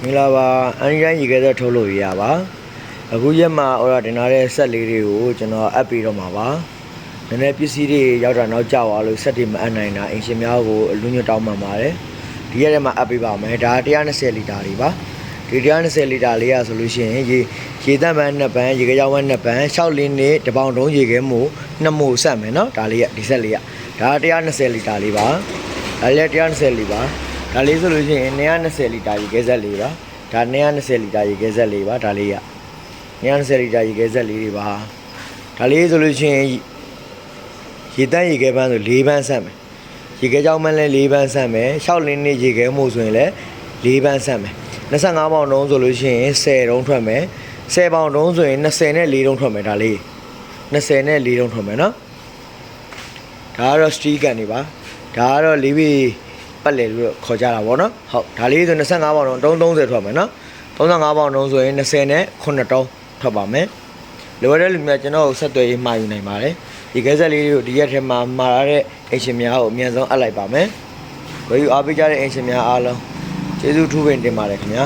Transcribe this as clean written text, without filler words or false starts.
မင်္ဂလာပါအန်ရိုင်းရေခဲသက်ထုတ်လို့ရပါအခုရက်မှာအော်ဒါတင်လာတဲ့ဆက်လေးတွေကိုကျွန်တော်အပ်ပြီးတော့မှာပါနည်းနည်းပစ္စည်းတွေရောက်တာနောက်ကျသွားလို့ဆက်တွေမအပ်နိုင်တာအင်ရှင်များကိုလူညွတ်တောင်းပန်ပါတယ်ဒီရက်ထဲမှာအပ်ပြီးပါမယ်ဒါ120လီတာတွေပါဒီ120လီတာလေးရဆိုလို့ရှိရင်ရေတန့်ပန်း2ပန်းရေခဲကြောင်းပန်း2ပန်း6လင်းနဲ့တပေါင်တုံးရေခဲမို့2မို့ဆက်မယ်နော်ဒါလေးရဒီဆက်လေးရဒါ120လီတာလေးပါဒါလေး120လီပါဒါလေးဆိုလို့ရှိရင်220လီတာရေခဲဆက်လေးပါဒါ220လီတာရေခဲဆက်လေးပါဒါလေးရ220လီတာရေခဲဆက်လေးတွေပါဒါလေးဆိုလို့ရှိရင်ရေတန့်ရေခဲပန်းဆို4ပန်းဆက်မယ်ရေခဲကြောင်းပန်းလည်း4ပန်းဆက်မယ်6လင်းနဲ့ရေခဲမို့ဆိုရင်လည်း4ပန်းဆက်မယ်25ပေါင်တုံးဆိုလို့ရှိရင်10တုံးထွက်မယ်10ပေါင်တုံးဆိုရင်20နဲ့4တုံးထွက်မယ်ဒါလေး20နဲ့4တုံးထွက်မယ်နော်ဒါကတော့ steel gun တွေပါဒါကတော့လေးပြီးပတ်လေလို့ခေါ်ကြတာဗောနော်ဟုတ်ဒါလေးဆို25ပေါင်တုံး30ထွက်မယ်နော်35ပေါင်တုံးဆိုရင်20နဲ့9တုံးထွက်ပါမယ်လိုရတဲ့လူများကျွန်တော်ဆက်သွယ်ရေးမှာယူနိုင်ပါတယ်ဒီကဲဆက်လေးတွေကိုဒီရက်ထဲမှာမှာရတဲ့အင်ရှင်များကိုအမြန်ဆုံးအပ်လိုက်ပါမယ်ဘယ်ယူအားပေးကြတဲ့အင်ရှင်များအားလုံးကျေးဇူးထူးပင်တင်ပါတယ်ခင်ဗျာ